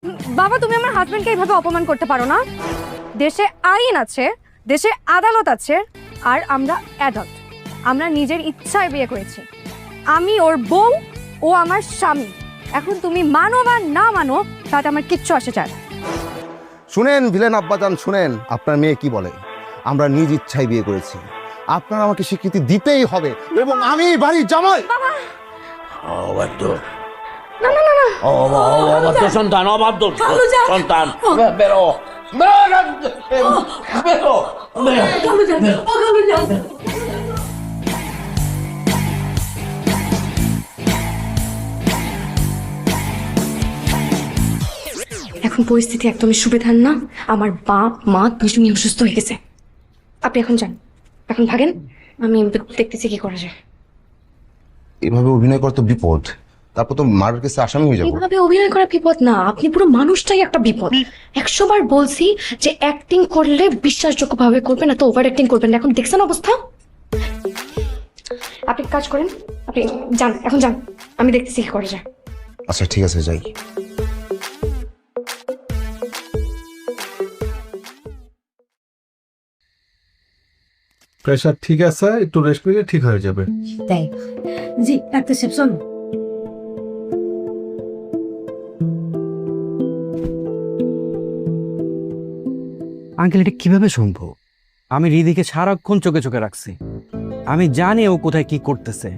বাবা, তুমি আমার হাজবেন্ডকে এইভাবে অপমান করতে পারো না। দেশে আইন আছে, দেশে আদালত আছে, আর আমরা অ্যাডাল্ট। আমরা নিজের ইচ্ছায় বিয়ে করেছি। আমি ওর বউ, ও আমার স্বামী। এখন তুমি মানো বা না মানো তাতে আমার কিচ্ছু আসে যায় না। শুনেন ভিলেন আব্বাজান, শুনেন আপনার মেয়ে কি বলে। আমরা নিজ ইচ্ছায় বিয়ে করেছি, আপনার আমাকে স্বীকৃতি দিতেই হবে, এবং আমি বাড়ির জামাই। অবাধ্য না না না না, অবাধ্য সন্তান, অবাধ্য সন্তান, বেরো বেরো বেরো। এখন পরিস্থিতি একদমই সুবিধার না। আমার বাপ মা দুজনই অসুস্থ হয়ে গেছে। আপনি এখন যান, এখন ভাগেন, আমি দেখতেছি কি করা যায়। এভাবে অভিনয় করা তো বিপদ, তারপর তো মার্ডার কেসে আসামি হয়ে যাবো। এইভাবে অভিনয় করা বিপদ না, আপনি পুরো মানুষটাই একটা বিপদ। 100 বার বলছি যে অ্যাক্টিং করলে বিশ্বাসযোগ্য ভাবে করবেন, না তো ওভার অ্যাক্টিং করবেন। এখন দেখছেন অবস্থা। আপনি কাজ করেন, আপনি যান, এখন যান, আমি দেখতেছি কি করা যায়। আচ্ছা ঠিক আছে, যাই। প্রেশার ঠিক আছে, একটু রেস্ট নিলে ঠিক হয়ে যাবে। তাই জি ডাক্তার সাহেব চলো। আঙ্কেল, এটা কিভাবে সম্ভব? আমি রিদিকে সারাক্ষণ চোখে চোখে রাখছি। আমি জানি ও কোথায় কি করতেছে।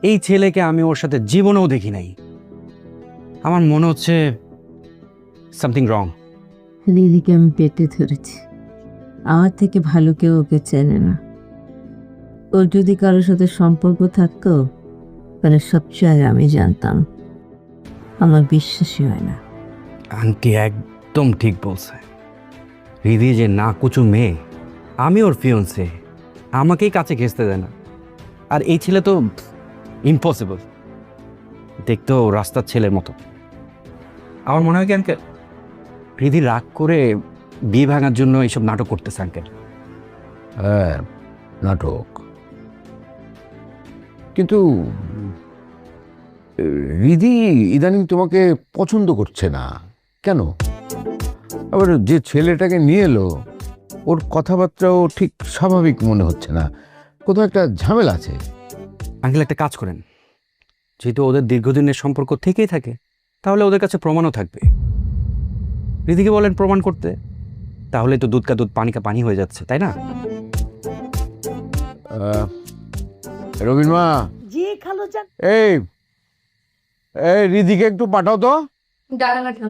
এই ছেলেকে আমি ওর সাথে জীবনেও দেখি নাই। আমার মনে হচ্ছে সামথিং রং। রিদিকে আমি পেটে ধরেছি, আমার থেকে ভালো কেউ ওকে চেনে না। ওর যদি কারোর সাথে সম্পর্ক থাকতো তাহলে সবচেয়ে আগে আমি জানতাম। আমার বিশ্বাসই হয় না। আন্টি একদম ঠিক বলছে। রিদি যে না কুচু মেয়ে, আমি ওর ফিয়ন্সে, আমাকেই কাছে ঘেঁচতে দেয় না। আর এই ছেলে তো ইম্পসিবল, দেখতেও রাস্তার ছেলের মতো। আমার মনে হয় কি আঙ্কেল, রিদি রাগ করে বিয়ে ভাঙার জন্য এইসব নাটক করতেছে আঙ্কেল। হ্যাঁ, নাটক। কিন্তু রিদি ইদানিং তোমাকে পছন্দ করছে না কেন? আবার যে ছেলেটাকে নিয়ে এলো, ওর কথাবার্তাও ঠিক স্বাভাবিক মনে হচ্ছে না। কোথাও একটা ঝামেলা আছে। আঙ্কেল, একটা কাজ করেন, যেহেতু ওদের দীর্ঘদিনের সম্পর্ক থেকেই থাকে, তাহলে ওদের কাছে প্রমাণও থাকবে। রিদিকে বলেন প্রমাণ করতে, তাহলে তো দুধ কা দুধ পানি কা পানি হয়ে যাচ্ছে, তাই না? রবিন মা, জি খালুজান। এই রিদিকে একটু পাঠাও তো। ডালা লাগলো।